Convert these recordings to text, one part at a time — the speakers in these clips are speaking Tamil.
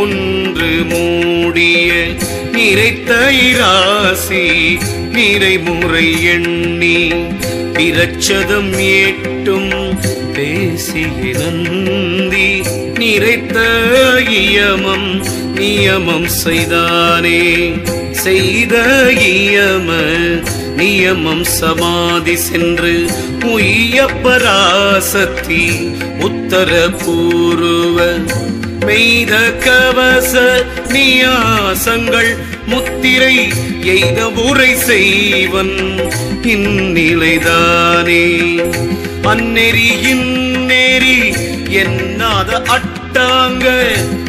ஒன்று மூடிய நிறைத்த இராசி நிறைமுறை எண்ணி பிரச்சதம் ஏட்டும் பேசிய நந்தி நிறைத்த இயமம் நியமம் செய்தானே செய்த இயம நியமம் சமாதி சென்று உய்ய பராசக்தி உத்தர பூர்வ மெய்த கவச நியாசங்கள் முத்திரை எய்த உரை செய்வன் இந்நிலைதானே அந்நெறியின் நெறி என்னாத அட்டாங்க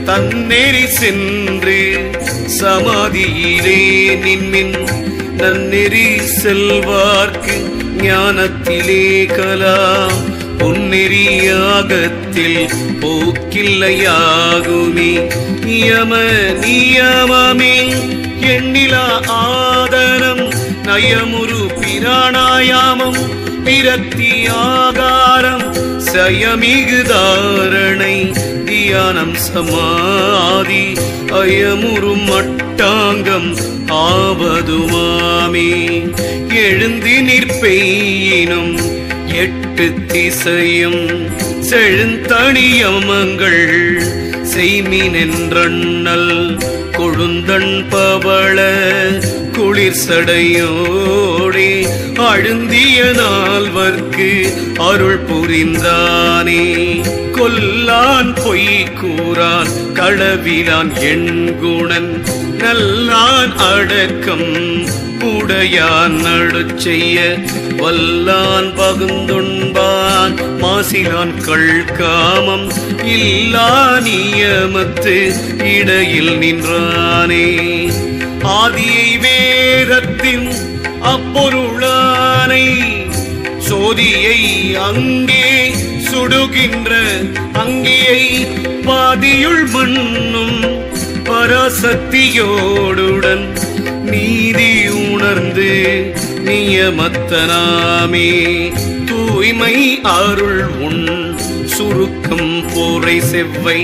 தன்னெறி சென்று சமாதியிலே நின்மின் நன்னெறி செல்வார்க்கு ஞானத்திலே கலாம் பொன்னெறியாகத்தில் போக்கில்லையாகுமே நியம நியமமே எண்ணிலா ஆதனம் நயமுரு பிராணாயாமம் பிரத்தி ஆகாரம் சயமிகு தாரணை தியானம் சமாதி அயமுரு மட்டாங்கம் ஆவதுமாமே எழுந்தி நிற்பெய்யினும் எட்டு திசையும் செழுந்தணியமங்கள் செய்மினென்றண்ணல் கொழுந்தன் பவள குளிர் சடையோடே அழுந்திய நால்வர்க்கு அருள் புரிந்தானே கொல்லான் பொய் கூறான் களவிலான் எண்குணன் நல்லான் அடக்கம் உடையான் நடு செய்ய வல்லான் பகுந்துண்பான் மாசிலான் கள்காமம் இல்லா நியமத்து இடையில் நின்றானே ஆதியை வேதத்தின் அப்பொருளானை சோதியை அங்கே சுடுகின்ற அங்கேயை பாதியுள் மண்ணும் பராசக்தியோடுடன் நீதி உணர்ந்து நியமத்தனாமே தூய்மை அருள் உன் சுருக்கம் போரை செவ்வை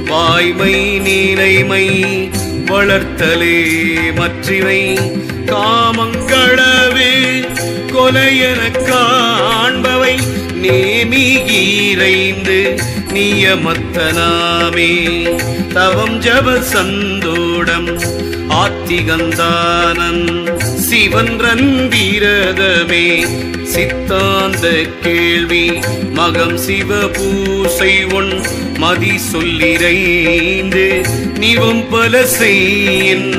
வாய்மை நீலைமை வளர்த்தலே மற்றிவை காமங்களவே கொலையென காண்பவை நேமிகீரைந்து நியமத்தனாமே தவம் ஜப சந்தோடம் ஆத்திகந்தானன் சிவன் ரந்திரதமே சித்தாந்த கேள்வி மகம் சிவ பூசை ஒன் மதி சொல்லிரைந்து நிவம் பல செய்யின்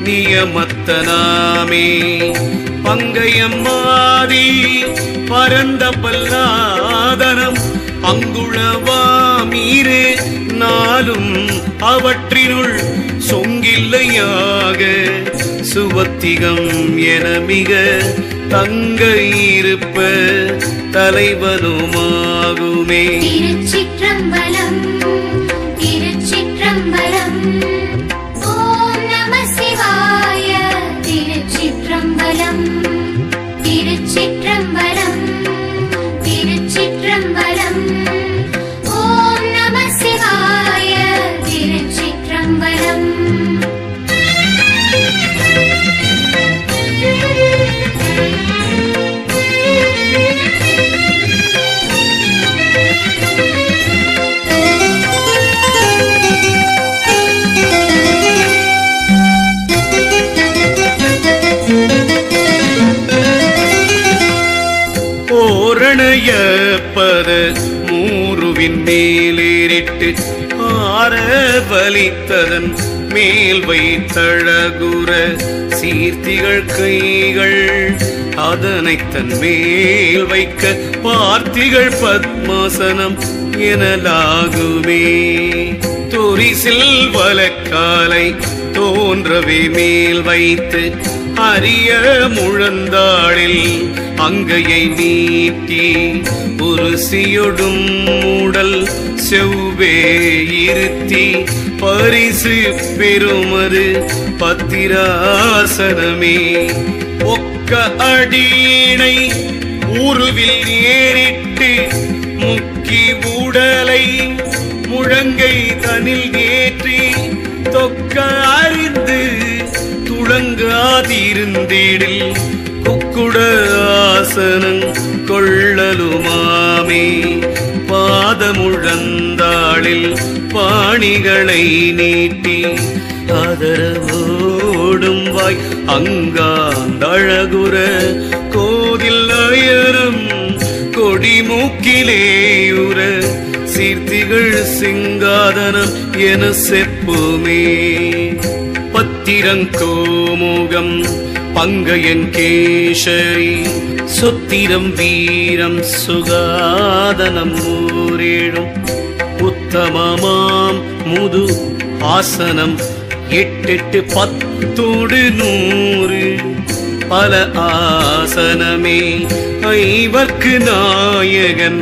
நியமத்தனாமே பங்கையம்மாதி பரந்த பல்லாதனம் அங்குளவாமீரே நாளும் அவற்றினுள் சொங்கில்லையாக சுவத்திகம் என மிக தங்க இருப்ப தலைவனுமாகுமே திருச்சிற்றம்பலம் திருச்சிற்றம்பலம் ஓம் நம சிவாய திருச்சிற்றம்பலம் திருச்சிற்றம்பலம் திருச்சிற்றம்பலம் ஓம் நம சிவாய திருச்சிற்றம்பலம் ஓரணயப்பத மூருவின் மேலேறிட்டு ஆரவலித்ததன் மேல் வைத்தழகுற சீர்த்திகள் கைகள் அதனை தன் மேல் வைக்க பார்த்திகள் பத்மாசனம் எனலாகுமே துரிசில் வலக்காலை தோன்றவே மேல் வைத்து அரிய முழந்தாளில் அங்கையை நீட்டி உருசியொடும் மூடல் செவ்வே இருத்தி பரிசு பெறுமது பத்திராசனமே ஒக்க அடியினை உருவில் ஏறிட்டு முக்கி உடலை முழங்கை தனில் ஏற்றி இருந்திடில் குக்குட ஆசனம் கொள்ளலுமாமே. பாதமுழந்தாளில் பாணிகளை நீட்டி ஆதரவோடும் வாய் அங்காந்தழகுற கோதில் அயரும் கொடிமூக்கிலேயுற சீர்த்திகள் சிங்காதனம் என செப்புமே. பத்திரங்கோமுகம் பங்கையன் கேசரி சொத்திரம் வீரம் சுகாதனம் ஊரேழும் உத்தமமாம் முது ஆசனம் 8 10 பல ஆசனமே. ஐவர்க்கு நாயகன்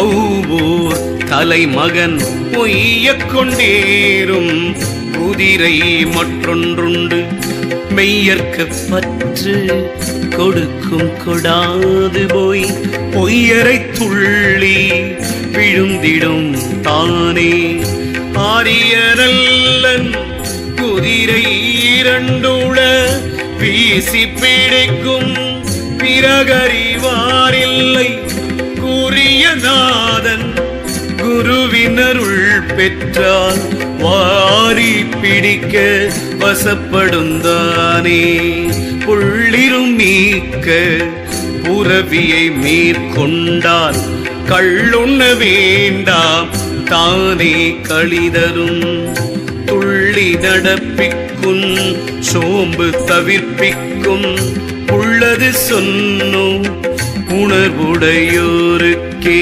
ஔவோர் தலைமகன் பொய்யக் கொண்டேறும் குதிரை மற்றொன்றுண்டு. மெய்யற்கு பற்று கொடுக்கும் கொடாது போய் பொய்யரை துள்ளி விழுந்திடும் தானே. ஆரியரல்லன் குதிரை 2 வீசி பிடிக்கும் பிறகறிவாரில்லை கூறிய நாதன் குருவினருள் பெற்றால் வாரி பிடிக்க வசப்படுந்தானே. புள்ளிரும் மீக்க புறவியை மேற்கொண்டால் கள்ளுண்ண வேண்டாம் தானே களிதரும். துள்ளி நடப்பிக்கும் சோம்பு தவிர்ப்பிக்கும் உள்ளது சொன்னோம் உணர்வுடையோருக்கே.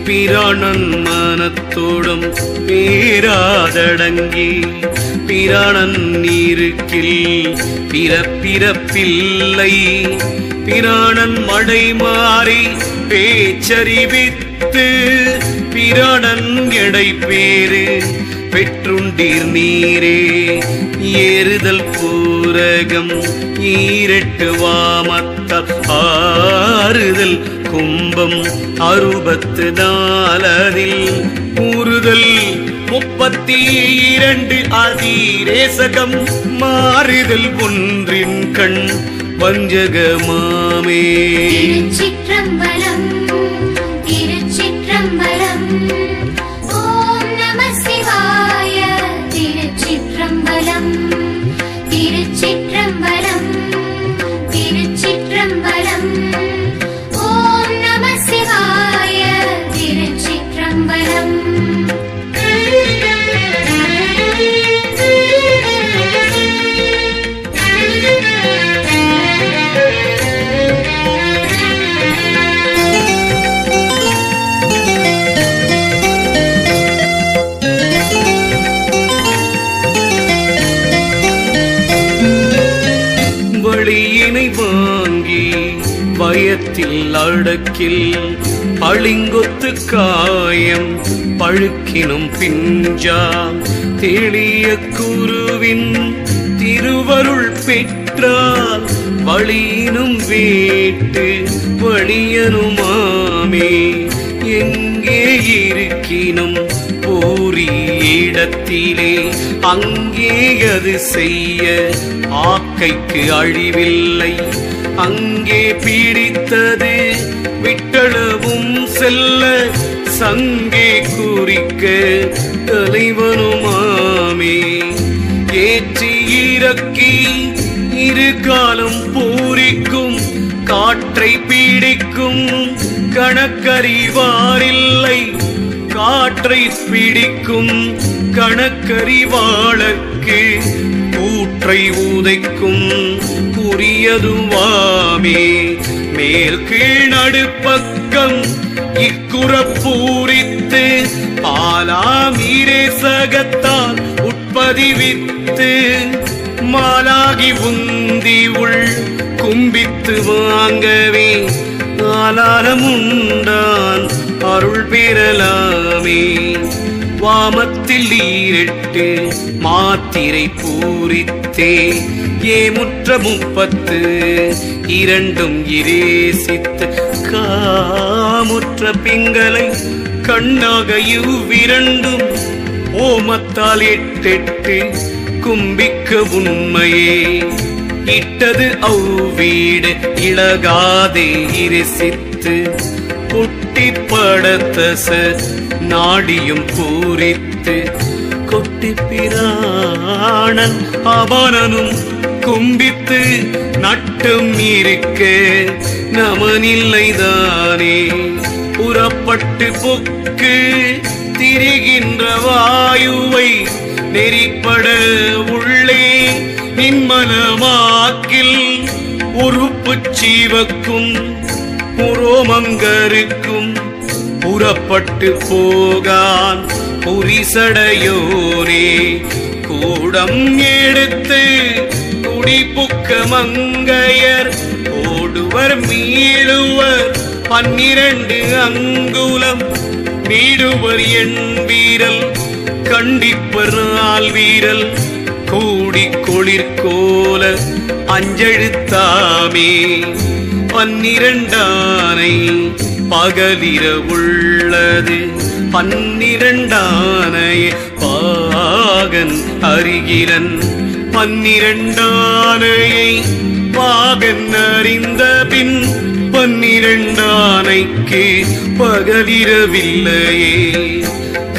பிராணன் மனத்தோடும் பேராதடங்கி பிராணன் நீருக்கில் பிறப்பிறப்பில்லை. பிராணன் மடை மாறி பேச்சறிவித்து பிராணன் எடை பேரு பெற்றுண்டீர் நீரே. ஏறுதல் பூரகம் 8 வாமத்தால் ஆறுதல் கும்பம் 64 ஊறுதல் 32 அதிரேசகம் மாறுதல் ஒன்றின் கண் வஞ்சகமாமே. திருச்சிற்றம்பலம் திருச்சிற்றம்பலம். ஓம் நம சிவாய. திருச்சிற்றம்பலம் திருச்சிற்றம்பலம் திருச்சிற்றம்பலம். ஓம் நம சிவாய. திருச்சிற்றம்பலம். வழியினை வாங்கி பயத்தில் அடக்கில் பளிங்கொத்து காயம் பழுக்கினும் பிஞ்சா. தெளிய குருவின் திருவருள் பெற்றால் வழியினும் வேட்டு வழியனுமாமே. எங்கே இருக்கினும் பூரி இடத்திலே அங்கே அது செய்ய ஆக்கைக்கு அழிவில்லை. அங்கே பீடித்தது விட்டளவும் செல்ல சங்கே குறிக்க தலைவனுமாமே. ஏற்றி இறக்கி 2 காலம் பூரிக்கும் காற்றை பீடிக்கும் கணக்கறிவாரில்லை. காற்றை பிடிக்கும் கணக்கறிவாளர்க்கு கூற்றை உதைக்கும் குறியதுவாமே. மேல் கீழ் நடுப்பக்கம் இக்குறப்பூரித்து பாலாமீரே சகத்தால் உட்பதிவித்து மாலாகி உந்தி உள் கும்பித்து வாங்கவே ஆலாலமுண்டான் அருள் பெறலாமே. வாமத்தில் 8 மாத்திரை பூரித்தே ஏமுற்ற 32 இரேசித்து காமுற்ற பிங்களை கண்ணாக இவ்விரண்டும் ஓமத்தால் 8 கும்பிக்க உண்மையே. இட்டது அவ்வீடு இழகாதே இருசித்து குட்டி படத்தச நாடியும் பூரித்து கொட்டி பிராணன் அவனனும் கும்பித்து நட்டம் இருக்க நமனில்லைதானே புறப்பட்டு பொக்கு திரிகின்ற வாயுவை நெறிப்பட உள்ளே நின்மனமாக்கில் உறுப்புச் சீவக்கும் புரோமங்கருக்கும் புறப்பட்டு போகான் புரிசடையோனே கூடம் எடுத்து குடிப்புக்க மங்கையர் ஓடுவர் மீளுவர் 12 அங்குலம் மீடுவர் என் வீரல் கண்டிப்பர் நாள் வீரல் கூடி கொளிர்கோல அஞ்செழுத்தாமே 12 ஆனை பகலிரவுள்ளது 12 ஆனையே பாகன் அருகிலன் 12 ஆனையை பாகன் அறிந்த பின் 12 ஆனைக்கு பகலிரவில்லையே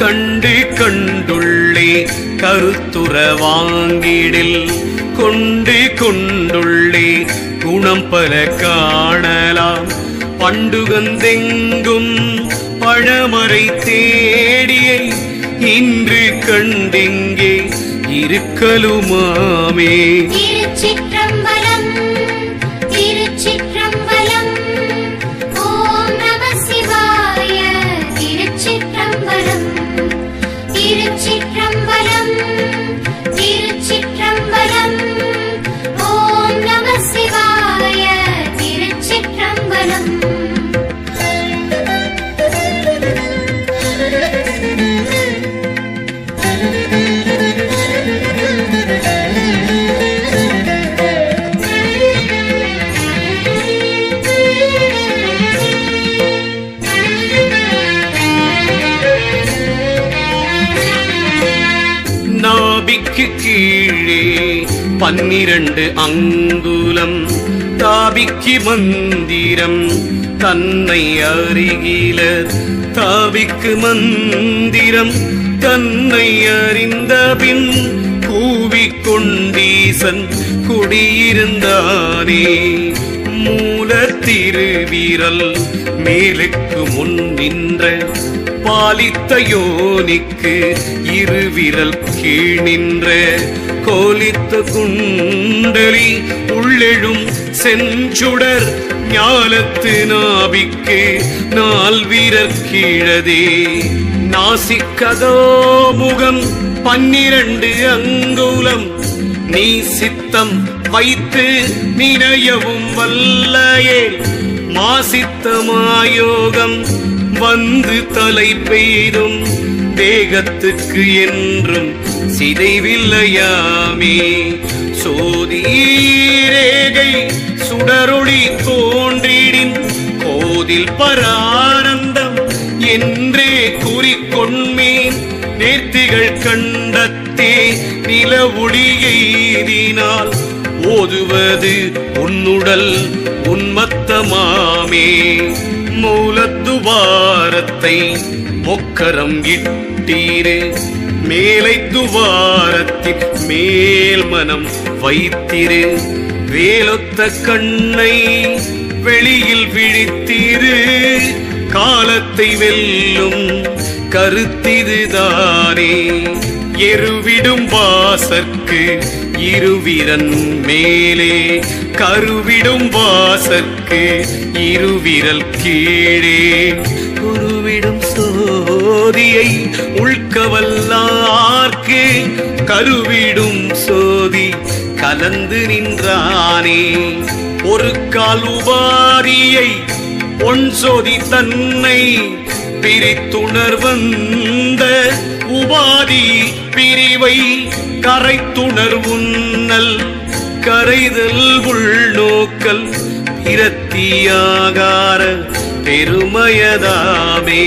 கண்டு கண்டுள்ளே கருத்துற வாங்கிடில் கொண்டு கொண்டுள்ளே குணம் பல காணலாம் பண்டுகந்தெங்கும் பழமறை தேடியை இன்று கண்டிங்கே இருக்கலுமாமே திருச்சிற்றம்பலம் திருச்சிற்றம்பலம் ஓம் நம சிவாய திருச்சிற்றம்பலம் திருச்சிற்றம்பலம் திருச்சிற்றம்பலம் ஓம் நம சிவாய திருச்சிற்றம்பலம் நாபிக்கு கீழே 12 அங்குலம் தாபிக்கு மந்திரம் தன்னை அருகிலர் தாபிக்கு மந்திரம் தன்னை அறிந்த பின் கூவிக்கொண்டீசன் குடியிருந்தானே மூல திருவீரல் மேலுக்கு முன் நின்ற பாலித்த யோனிக்கு இருவிரல் கீழ் நின்ற கோலித்த குண்டலி உள்ளெழும் செஞ்சுடர் ஞாலத்து நாபிக்கு 4 வீரர் கீழதே நாசிக்கதோ முகம் 12 அங்குலம் நீ சித்தம் வைத்து நினையவும் வல்லையே மாசித்தமாயோகம் வந்து தலை பெய்தும் தேகத்துக்கு என்றும் சிதைவில்லையாமே சோதீரேகை சுடரொளி தோன்றிடின் கோதில் பரானந்தம் என்றே கூறிக்கொண்மேன் நேர்த்திகள் கண்டத்தே நில ஒளியெய்தினால் ஓதுவது உன்னுடல் உன்மத்தமாமே மூலத்துவாரத்தை மொக்கரம் இட்டீரே மேலை துவாரத்தின் மேல் மனம் வைத்திரு வேலொத்த கண்ணை வெளியில் விழித்திரு காலத்தை வெல்லும் கருத்திதுதானே எருவிடும் வாசற்கு இருவிரன் மேலே கருவிடும் வாசற்கு இருவிரல் கீழே குருவிடும் சோதியை உள்கவல்லார்க்கு கருவிடும் சோதி கலந்து நின்றானே ஒரு கால் உபாரியை பொன் சோதி தன்னை பிரித்துணர்வந்த உபாதி பிரிவை கரைத்துணர்வுன்னல் கரைதல் உள்நோக்கல் பிரத்தியாகார பெருமயதாமே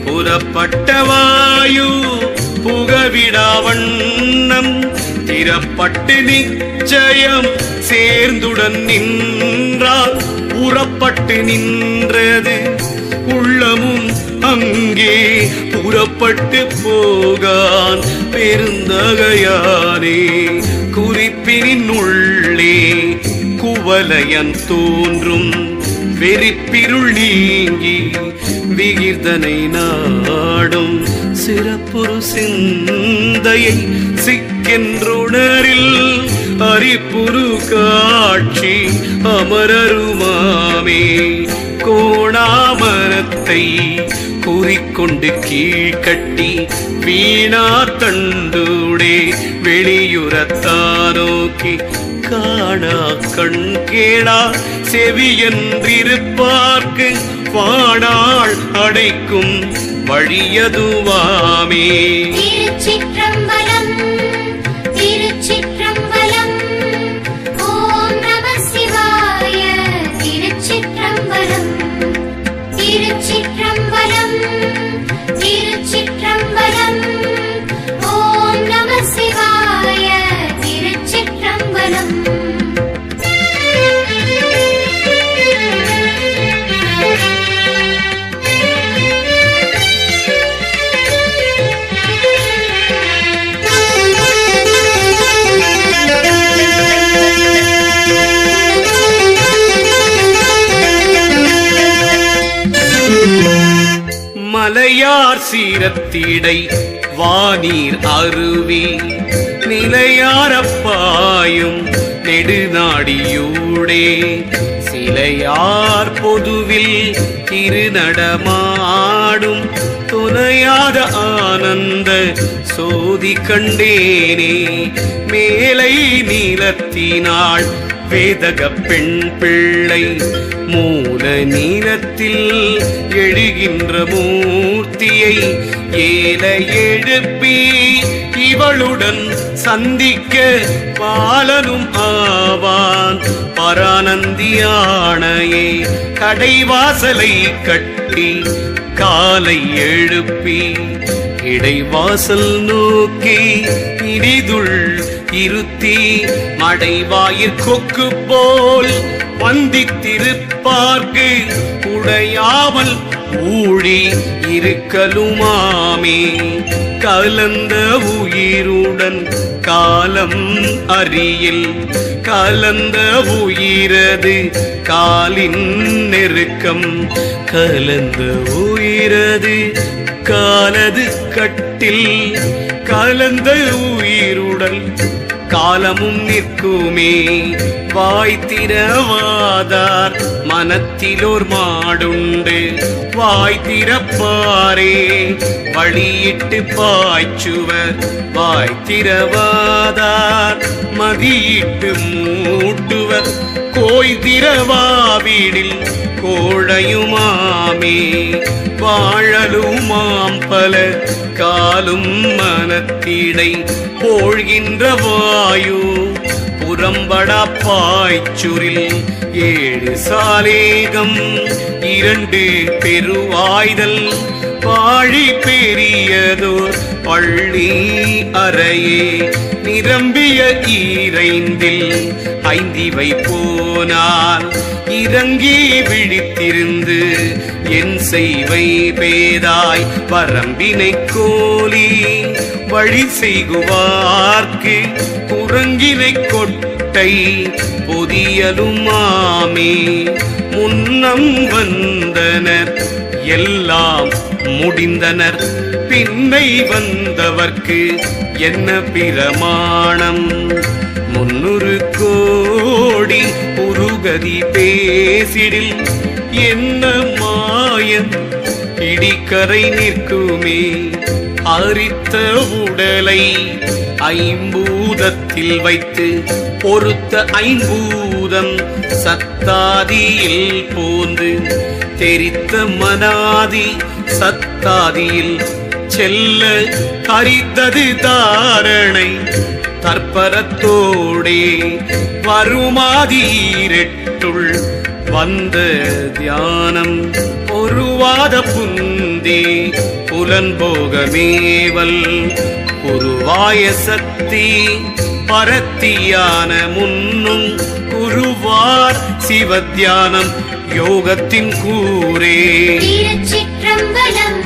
புறப்பட்ட வாயு புகவிடா வண்ணம் ஸ்திரப்பட்டு நிச்சயம் சேர்ந்துடன் நின்றால் புறப்பட்டு நின்றது உள்ளமும் அங்கே புறப்பட்டு போகான் பெருந்தகையானே. குறிப்பினின் உள்ளே குவலயன் தோன்றும் வெறிப்பிருள் நீங்கி விகிர்தனை நாடும் சிறப்புறு சிந்தையை சிக்கென்றுணரில் அரிப்புரு காட்சி அமரருமாமே. கோணாமரத்தை குறிக்கொண்டு கீழ்கட்டி வீணா தண்டூடே வெளியுறத்தானோக்கி காணா கண் கேளா செவியன்றிருப்பார்க்கு வாடாள் அடைக்கும் வழியதுவாமே. திருச்சிற்றம்பலம் திருச்சிற்றம்பலம் ஓம் நம சிவாய. திருச்சிற்றம்பலம் திருச்சிற்றம்பலம் திருச்சிற்றம்பலம் ஓம் நம சிவாய. திருச்சிற்றம்பலம் மலையார் சீரத்திடை வானீர் அருவி நிலையாரப்பாயும் நெடுநாடியூடே சிலையார் பொதுவில் திருநடமாடும் துணையாத ஆனந்த சோதி கண்டேனே. மேலை நீலத்தினாள் வேதக பெண் பிள்ளை மூல நீலத்தில் எழுகின்ற மூர்த்தியை ஏல எழுப்பி இவளுடன் சந்திக்க பாலனும் ஆவான் பரானந்தியானையே. கடைவாசலை கட்டி காலை எழுப்பி இடைவாசல் நோக்கி இனிதுள் இருத்தி மடைவாயிற் கொக்கு போல் வந்தித்திருப்பார்க்கு உடையாமல் ஊழி இருக்கலுமாமே. கலந்த உயிருடன் காலம் அறியில் கலந்த உயிரது காலின் நெருக்கம் கலந்த உயிரது காலது கட்டில் கலந்த உயிருடன் காலமும் நிற்குமே. வாய்த்திரவாதார் மனத்திலோர் மாடுண்டு வாய்த்திரப்பாரே வழியிட்டு பாய்ச்சுவர் வாய்த்திரவாதார் மதியிட்டு மூட்டுவர் கோய்திரவாவிடில் கோழையுமாமே. வாழலுமாம் பல காலும் மனத்திடை போழ்கின்ற வாயு புறம்படா பாய்ச்சுரில் ஏழு சாலேகம் இரண்டு பெருவாய்தல் பாழி பெரியதோர் பள்ளி அறையே நிரம்பிய ஈரைந்தில் ஐந்திவை போனால் இறங்கி விழித்திருந்து என் செய்வை பேதாய் வரம்பினை கோலி வழி செய்குவார்க்கு குரங்கினை கொட்டை பொதியலுமாமே. முன்னம் வந்தனர் எல்லாம் முடிந்தனர் பின்னை வந்தவர்க்கு என்ன பிரமாணம். 300 கோடி உருகதி பேசிடில் என்ன மாயம் இடிக்கரை நிற்குமே. அரித்த உடலை ஐம்பூதத்தில் வைத்து பொறுத்த ஐம்பூதம் சத்தாதியில் போந்து தெரித்த மனாதி சத்தாதியில் செல்ல கரித்தது தாரணை தற்பரத்தோடே வருமாதீரெட்டுள் வந்த தியானம் ஒருவாத புந்தி புலன்போகமேவல் உருவாய சக்தி பரத்தியான முன்னும் குருவார் சிவத்தியானம் யோகத்தின் கூரே. திருச்சிற்றம்பலம்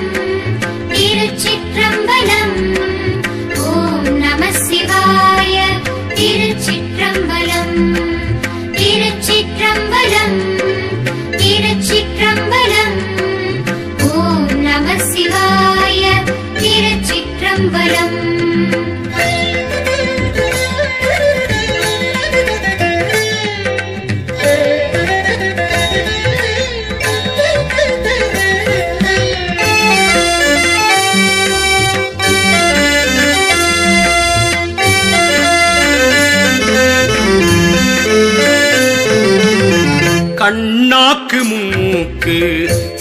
திருச்சிற்றம்பலம். ஓம் நம சிவாய. திருச்சிற்றம்பலம் திருச்சிற்றம்பலம் திருச்சிற்றம்பலம். ஓம் நம சிவாய. திருச்சிற்றம்பலம். கண்ணாக்கு மூக்கு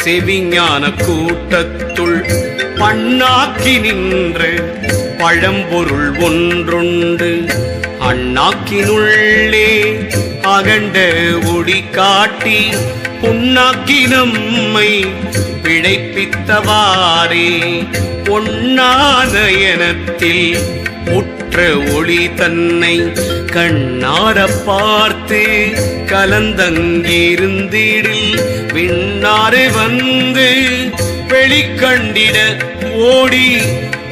செவிஞான கூட்டத்துள் பண்ணாக்கி நின்ற பழம்பொருள் ஒன்றுண்டு. அண்ணாக்கினுள்ளே அகண்ட ஒளி காட்டி புண்ணாக்கி நம்மை பிழைப்பித்தவாறே. பொன்னானயனத்தில் உற்ற ஒளி தன்னை கண்ணார பார்த்து கலந்தங்கிருந்திடில் விண்ணாறு வந்து வெளிக்கண்டிட ஓடி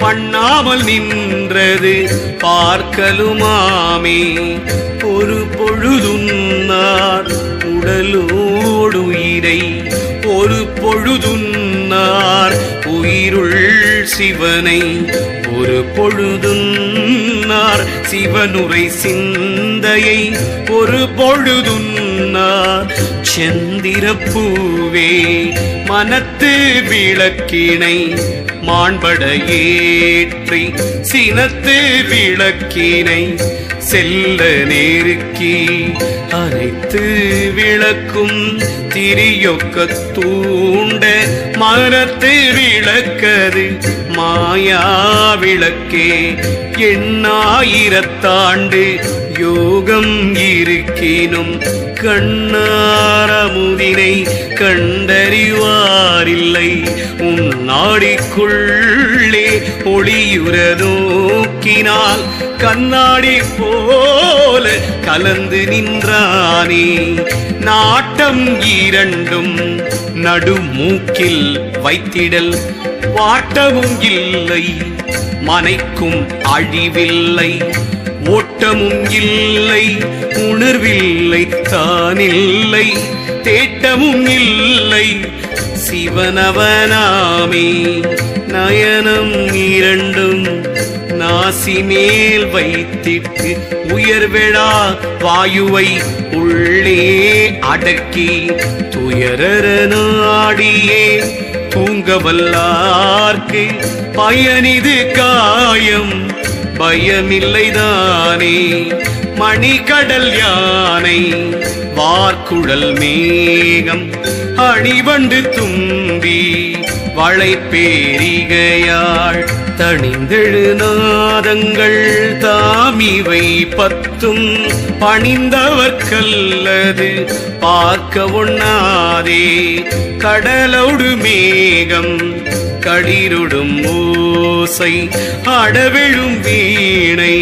பண்ணாமல் நின்றது பார்க்கலுமாமே. ஒரு பொழுதுன்னார் உடலோடு உயிரை, ஒரு பொழுதுன்னார் உயிருள் சிவனை, ஒரு பொழுதுன்னார் சிவனுரை சிந்தையை, ஒரு பொழுதுன்னார் செந்திரப்பூவே. மனத்து விளக்கினை மாண்பட ஏற்றி சினத்து விளக்கினை செல்ல நெருக்கி அனைத்து விளக்கும் திரியொக்க தூண்ட மனத்து விளக்கது மாயா விளக்கே. எண்ணாயிரத்தாண்டு யோகம் இருக்கினும் கண்ணாரமுதினை கண்டறிவாரில்லை. உன்னாடிக்குள்ளே ஒளியுற நோக்கினால் கண்ணாடி போல கலந்து நின்றானே. நாட்டம் இரண்டும் நடுமூக்கில் வைத்திடல் வாட்டமும் இல்லை, மனைக்கும் அழிவில்லை, ஓட்டமும் இல்லை, உணர்வில்லை, தானில்லை, தேட்டமும் இல்லை, சிவனவனாமே. நயனம் இரண்டும் நாசி மேல் வைத்திட்டு உயர்வெழா வாயுவை உள்ளே அடக்கி துயரற நாடியே தூங்கவல்லார்க்கு பயனிது காயம் பயமில்லைதானே. மணிகடல் யானை வார்குழல் மேகம் அணிவண்டு தும்பி வளைப்பேரிகையாள் தணிந்தெழு நாதங்கள் தாமிவை பத்தும் பணிந்தவர்க்கல்லது பார்க்க ஒண்ணாதே. கடலோடு மேகம் களிருடும் ஓசை அடவெழும் வீணை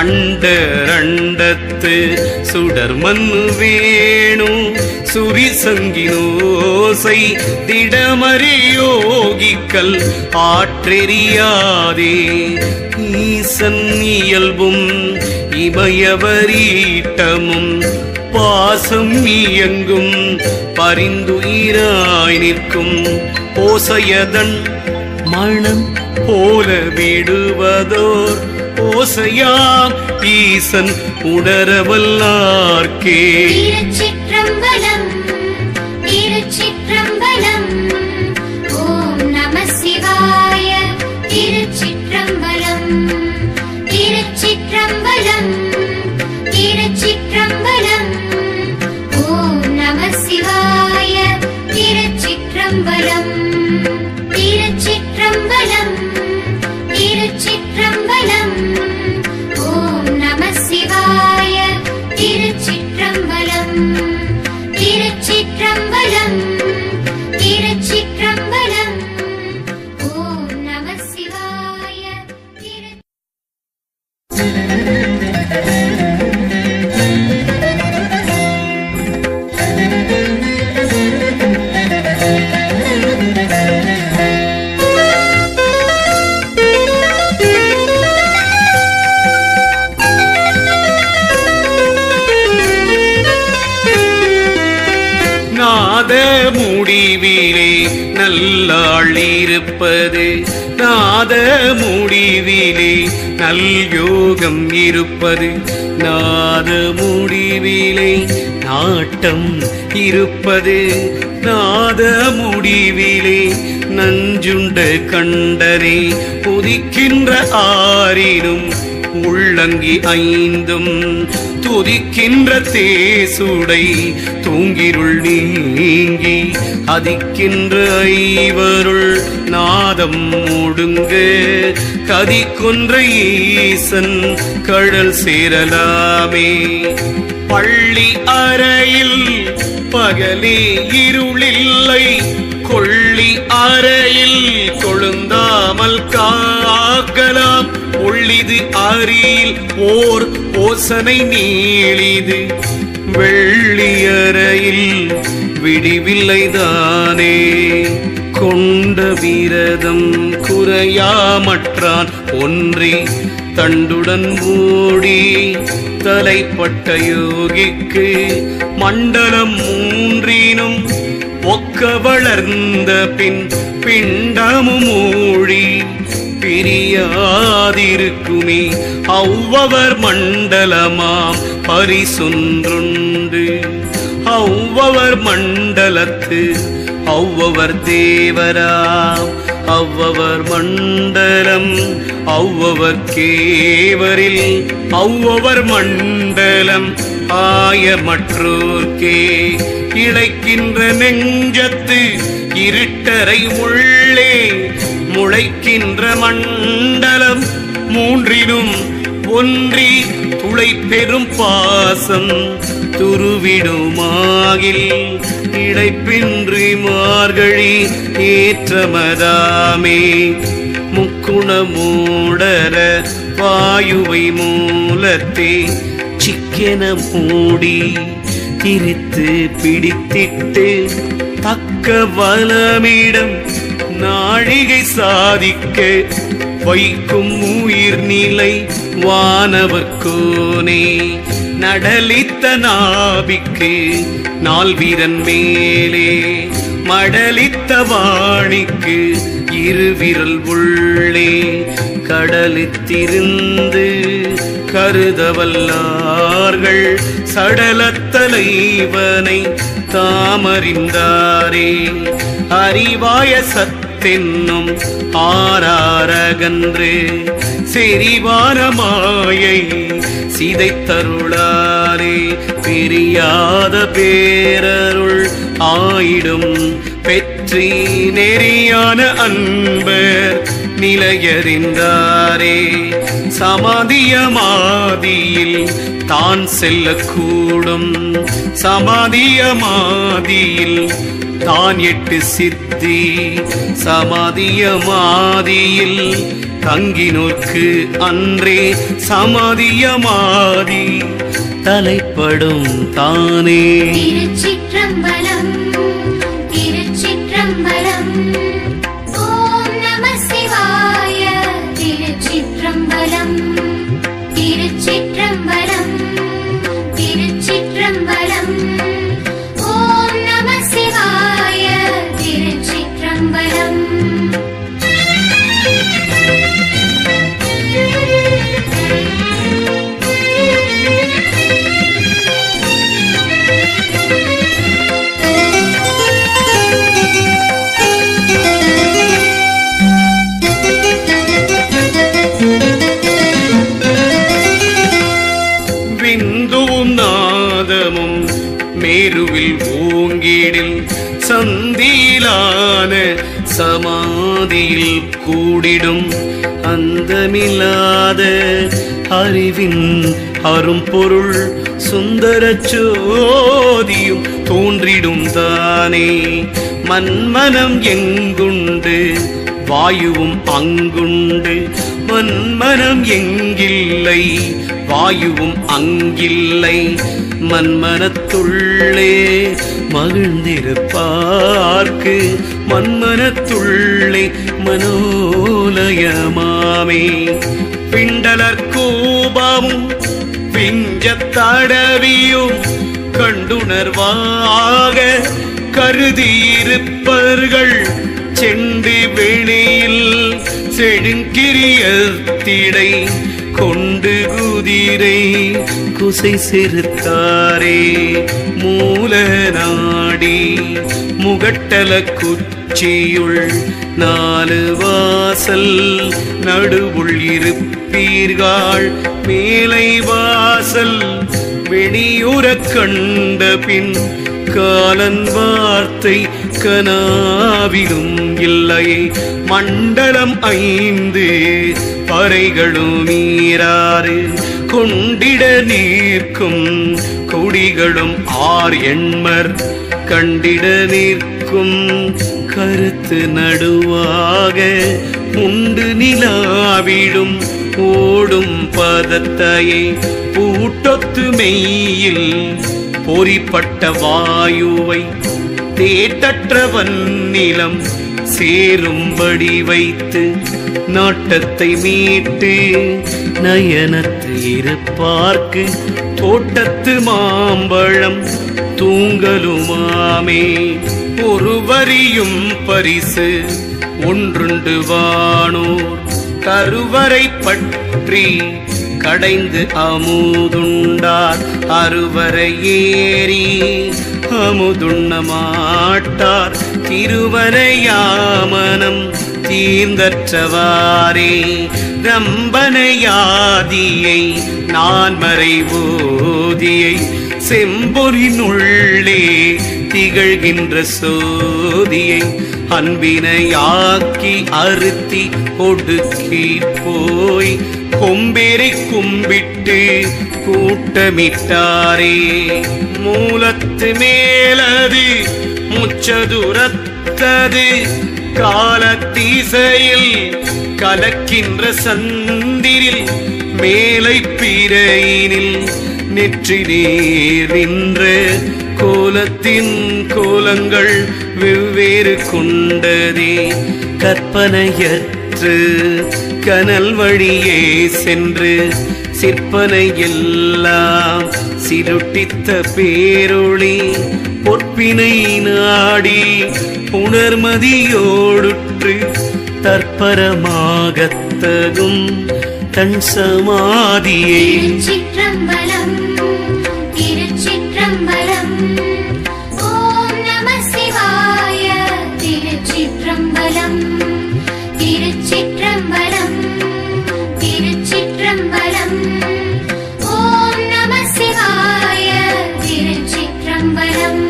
அண்டரண்டத்து சுடர்மன்னு வேணு சுரிசங்கினோசை திடமறியோகிக்கல் ஆற்றெறியாதே. ஈசன் இயல்பும் இமயவரீட்டமும் பாசம் இயங்கும் பரிந்துயிராய் நிற்கும் ஓசையதன் மனம் போல விடுவதோர் ஓசையாம் ஈசன் உணரவல்லார்க்கே. திருச்சிற்றம்பலம் திருச்சிற்றம்பலம். ஓம் நம சிவாய. திருச்சிற்றம்பலம் திருச்சிற்றம்பலம் திருச்சிற்றம்பலம். ஓம் நம சிவாய. திருச்சிற்றம்பலம் திருச்சிற்றம்பலம் திருச்சிற்றம்பலம். ஓம் நம சிவாய. திருச்சிற்றம்பலம் திரு நாத முடிவிலே நல்லாள் இருப்பது, நாத முடிவிலே நல்யோகம் இருப்பது, நாத முடிவிலே நாட்டம் இருப்பது, நாத முடிவிலே நஞ்சுண்ட கண்டனே உதிக்கின்ற ஆறினும் உள்ளங்கி ஐந்தும் துதிக்கின்ற தேசுடை தூங்கிருள் நீங்கி அதிக்கின்ற ஐவருள் நாதம் ஒடுங்க கதிக்கொன்ற ஈசன் கடல் சேரலாமே. பள்ளி அறையில் பகலே இருளில்லை, கொள்ளி அறையில் கொழுந்தாமல் காக்கலாம், ஒள்ளிது அரியில் ஓர் ஓசனை நீளிது, வெள்ளியறையில் விடிவில்லைதானே. கொண்ட விரதம் குறையாமற்றான் ஒன்றி தண்டுடன் ஓடி தலைப்பட்ட யோகிக்கு மண்டலம் மூன்றினும் ஒக்க வளர்ந்த பின் பிண்டமும் மூழி பிரியாதிருக்குமே. அவ்வவர் மண்டலமாம் பரிசொன்றுண்டு, அவ்வவர் மண்டலத்து அவ்வவர் தேவராம், அவ்வவர் மண்டலம் அவ்வவர் கேவரில் அவ்வவர் மண்டலம் ஆய மற்றோர்க்கே. இழைக்கின்ற நெஞ்சத்து இருட்டறை உள்ளே முளைக்கின்ற மண்டலம் மூன்றிலும் ஒன்றி துளை பெரும் பாசம் துருவிடுமாகில் இடைப்பின்றி மார்கழி ஏற்றமதாமே. முக்குணமூடர வாயுவை மூலத்தே சிக்கென மூடி திரித்து பிடித்திட்டு தக்க வலமிடம் நாழிகை சாதிக்க வைக்கும் உயிர் நிலை வானவர்கோனே. நடலித்த நாபிக்கு நால்வீரன் மேலே மடலித்த வாணிக்கு இருவிரல் உள்ளே கடலித்திருந்து கருதவல்லார்கள் சடலத்தலைவனை தாமறிந்தாரே. அறிவாய சத்தென்னும் ஆராரகன்று செறிவான மாயை சிதைத்தருளாரே. பிரியாத பேரருள் ஆயிடும் பெற்றி நெறியான அன்பர் நிலையறிந்தாரே. சமாதியமாதியில் தான் செல்லக்கூடும், சமாதியமாதியில் தான் எட்டு சித்தி, சமாதியமாதியில் தங்கினோர்க்கு அன்றே சமாதியமாதி தலைப்படும் தானே. திருச்சிற்றம்பலம் திருச்சிற்றம்பலம். ஓம் நம சிவாய. திருச்சிற்றம்பலம் திருச்சிற்றம்பலம் திருச்சிற்றம்பலம். ஓம் நம சிவாய. திருச்சிற்றம்பலம். விந்துவும் நாதமும் மேருவில் ஓங்கிடில் சந்தியிலான சமாதியில் கூடிடும் அந்தமில்லாத அறிவின் அரும்பொருள் சுந்தர சோதியும் தோன்றிடும் தானே. மன்மனம் எங்குண்டு வாயுவும் அங்குண்டு, மன்மனம் எங்கில்லை வாயுவும் அங்கில்லை மன்மனத்துள்ளே மகிழ்ந்திருப்பார்க்கு மன்மனத்துள்ளே மனோலயமாமே பிண்டலர் கோபமும் பிஞ்சத் தடவியும் கண்டுணர்வாக கருதியிருப்பர்கள் செண்டு வெளியில் செழுங்கிரியத்திடை கொண்டு குதிரை குசை செருத்தாரே மூல நாடி முகட்டல குச்சியுள் 4 வாசல் நடுவுள் இருப்பீர்கள் மேலை வாசல் வெளியுறக் கண்ட பின் காலன் வார்த்தை கனாவிலும் இல்லை மண்டலம் 5 பறைகளும் மீறாறு கொண்டிட நிற்கும் கொடிகளும் 6 எண்மர் கண்டிட நிற்கும் கருத்து நடுவாக உண்டு நிலாவிடும் ஓடும் பதத்தையே பூட்டொத்து மெய்யில் பொறிப்பட்ட வாயுவை தேட்டற்றவன் நிலம் சேரும்படி வைத்து நாட்டத்தை மீட்டு நயனத்து இருப்பார்க்கு தோட்டத்து மாம்பழம் தூங்கலுமாமே ஒருவரியும் பரிசு ஒன்றுண்டு வானோர் கருவறை பற்றி கடைந்து அமுதுண்டார் அருவரை ஏறி அமுதுண்ண மாட்டார் திருவனையாமனம் தீர்ந்தற்றவாரே ரம்பனையாதியை நான் மறைவோதியை செம்பொரினுள்ளே திகழ்கின்ற சோதியை அன்பினையாக்கி அறுத்தி ஒடுக்கி போய் கொம்பேரை கும்பிட்டு கூட்டமிட்டாரே மூலத்து மேலது முச்சதுரத்தது காலத்தீசையில் கலக்கின்ற சந்திரில் மேலை பிறையினில் நெற்றி நீர் நின்ற கோலத்தின் கோலங்கள் வெவ்வேறு கொண்டதே கற்பனையற்று கனல் வழியே சென்று சிற்பனை எல்லாம் சிருட்டித்த பேரொளி பொற்பினை நாடி புணர்மதியோடுற்று தற்பரமாகத்தகும் தன் சமாதியை திருச்சிற்றம்பலம் திருச்சிற்றம்பலம் ஓம் நம சிவாய திருச்சிற்றம்பலம் திருச்சிற்றம்பலம் திருச்சிற்றம்பலம் ஓம் நம சிவாய திருச்சிற்றம்பலம்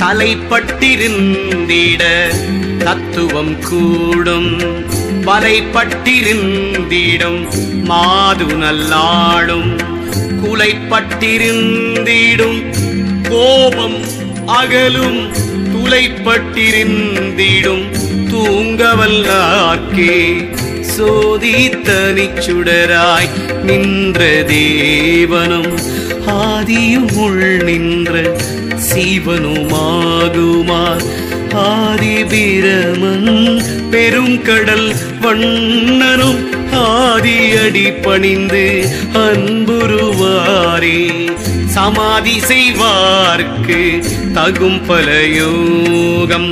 தலைப்பட்டிருந்திட தத்துவம் கூடும் வலைப்பட்டிருந்திடும் மாது நல்லாடும் குலைப்பட்டிருந்திடும் கோபம் அகலும் துளைப்பட்டிருந்திடும் தூங்கவல்லார்க்கே சோதித்தனிச்சுடராய் நின்ற தேவனும் ஆதியும் உள் நின்ற சீவனுமாகுமார் ஆதிபிரமன் பெருங்கடல் வண்ணனும் ஆதியடி பணிந்து அன்புருவாரே சமாதி செய்வார்க்கு தகும் பலயோகம்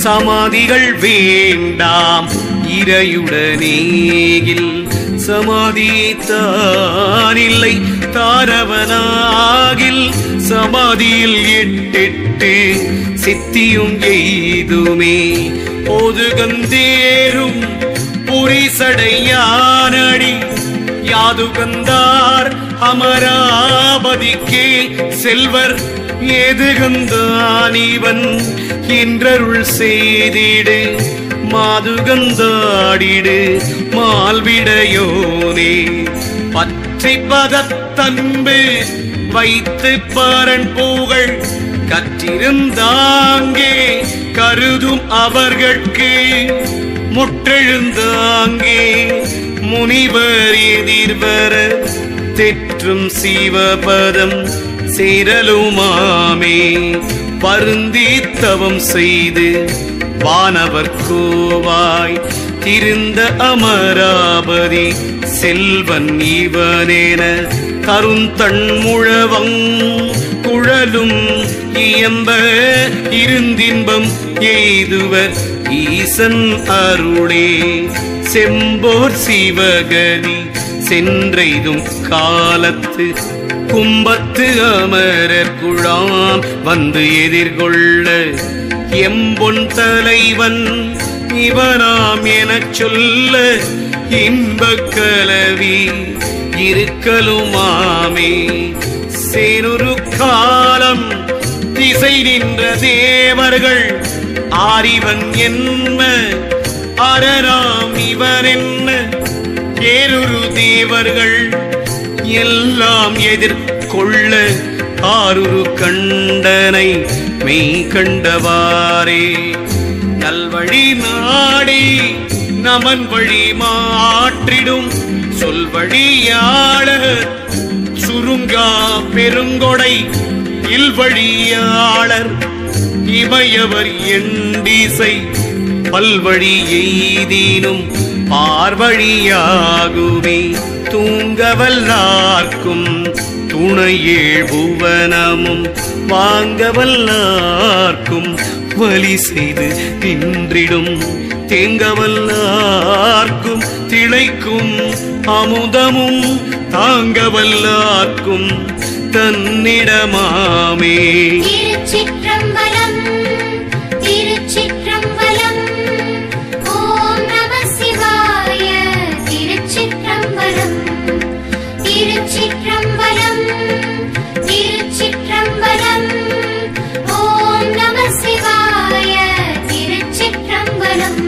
சமாதிகள் வேண்டாம் இறையுடனேயில் சமாதி தானில்லை தாரவனாகில் சமாதியில் 8 சித்தியும் எய்துமே ஓதுகந்தேரும் புரிசடையானடி யாதுகந்தார் அமராபதிக்கே செல்வர் எதுகந்தான் இவன் என்றருள் செய்திடு மாதுகந்தாடிடு மால்விடையோனே பற்றி பதத்தன்பு வைத்து பரன் புகழ் கற்றிருந்தாங்கே கருதும் அவர்கட்கு முற்றெழுந்தாங்கே முனிவர் எதிர்வர தெற்றும் சிவபதம் சேரலுமாமே பருந்தி தவம் செய்து வானவர் கோவாய் திருந்த அமராபதி செல்வன் இவனேன கருந்தண் முழவங் குழலும் இயம்ப இருந்தின்பம் எய்துவர் ஈசன் அருளே செம்போர் சிவகதி சென்றெய்தும் காலத்து கும்பத்து அமரர் குழாம் வந்து எதிர்கொள்ள எம்பொன் தலைவன் இவனாம் எனச் சொல்ல இன்பக் கலவி இருக்கலுமாமே சேனொரு காலம் திசை நின்ற தேவர்கள் ஆரிவன் என்ன அரணாம் இவன் என்ன ஏரொரு தேவர்கள் எல்லாம் எதிர்கொள்ள ஆருரு கண்டனை மெய் கண்டவாரே நல்வழி நாடி நமன் வழி மாற்றிடும் சொல்வழியாளர் சுருங்கா பெருங்கொடை இல்வழியாளர் இமையவர் எண்டிசை பல்வழி எய்தீனும் பார்வழியாகுமே தூங்கவல்லார்க்கும் துணையேழ் புவனமும் வாங்கவல்லார்க்கும் வலி செய்து நின்றிடும் தேங்கவல்லார்க்கும் திளைக்கும் அமுதமும் தாங்கவல்லார்க்கும் தன்னிடமாமே திருச்சிற்றம்பலம் திருச்சிற்றம்பலம் ஓம் நம சிவாய திருச்சிற்றம்பலம் திருச்சிற்றம்பலம் திருச்சிற்றம்பலம் ஓம் நம சிவாய திருச்சிற்றம்பலம்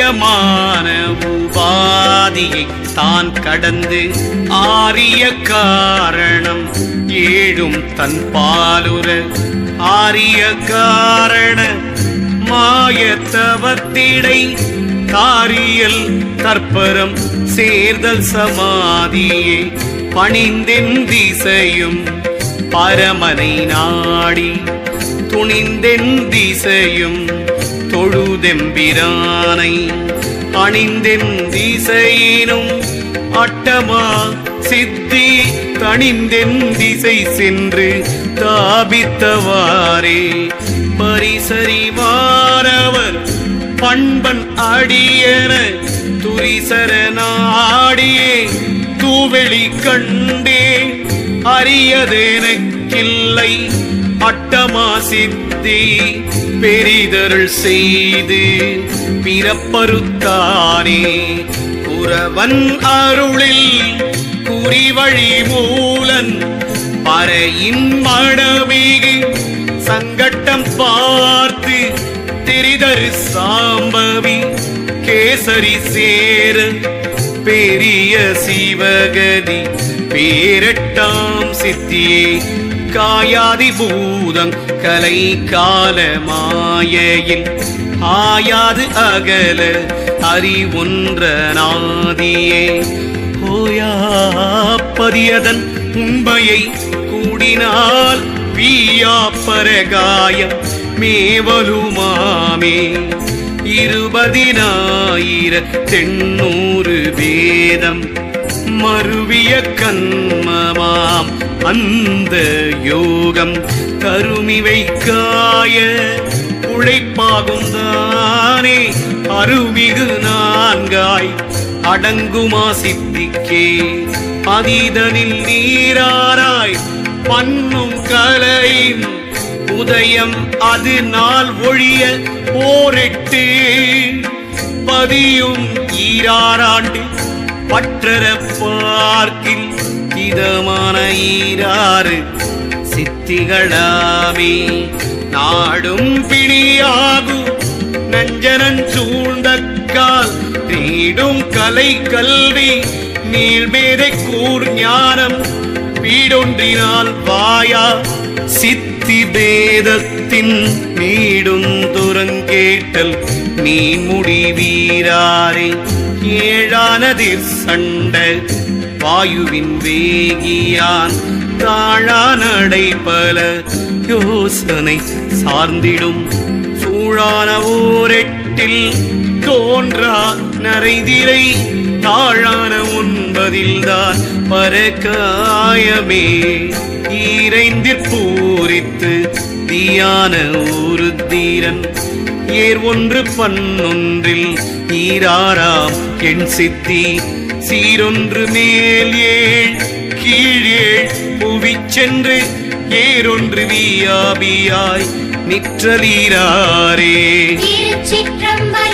காரியமான உபாதியை தான் கடந்து ஆரிய காரணம் ஏழும் தன் பாலுர ஆரிய காரண மாயத்தவத்திடை காரியல் தற்பரம் சேர்தல் சமாதியே பணிந்தென் திசையும் பரமனை நாடி துணிந்தென் திசையும் தொழுதெம்பிரானை அணிந்தென் திசையினும் அட்டமா சித்தி தணிந்தென் திசை சென்று தாபித்தவாரே பரிசறிவாரவர் பண்பன் அடியன துரிசர நாடியே தூவெளி கண்டே அறியதெனக்கில்லை அட்டமா சித்தி பெரிதருள் செய்து பிறப்பறுத்தானே குறவன் அருளில் குறிவழி மூலன் பறையின் மடமிகு சங்கட்டம் பார்த்து தெரிதரு சாம்பவி கேசரி சேர பெரிய சிவகதி பேரட்டாம் சித்தியே காயாதி பூதம் கலை கால மாயையில் ஆயாது அகல அறிவொன்ற நாதியே ஓயாப்பதியதன் உண்மையை கூடினால் வீயாப்பரகாயம் மேவலுமாமே 20,800 வேதம் மருவிய கண்மமாம் அந்த யோகம் கருமி வைக்காய உழைப்பாகும் தானே அருமிகு நான்காய் அடங்குமா சித்திக்கே அதீதனில் நீராராய் பண்ணும் கலையும் உதயம் அது நாள் ஒழிய போரெட்டு பதியும் ஈராராண்டு பற்றற பார்க்கில் இதமான ஈராறு சித்திகளாமே நாடும் பிணியாகும் நஞ்சனன் சூழ்ந்தக்கால் நீடும் கலை கல்வி நீள்மேதை கூர் ஞானம் வீடொன்றினால் வாயா சித்தி பேதத்தின் நீடும் துரங்கேட்டல் நீன்முடி வீராரே ஏழானதிர் சண்ட வாயுவின் வேகியான் தாழானடை பல யோசனை சார்ந்திடும் சூழான ஓரெட்டில் தோன்றா நரைதிரை தாழான ஒன்பதில்தான் பரகாயமே ஈரைந்திற் பூரித்து தீயான ஒரு தீரன் ஏர் ஒன்று பன்னொன்றில் ஈராராம் எண் சித்தி சீரொன்று மேல் ஏழ் கீழேழ் புவி சென்று ஏரொன்று வியாபியாய் நிற்றலீராரே திருச்சிற்றம்பலம்.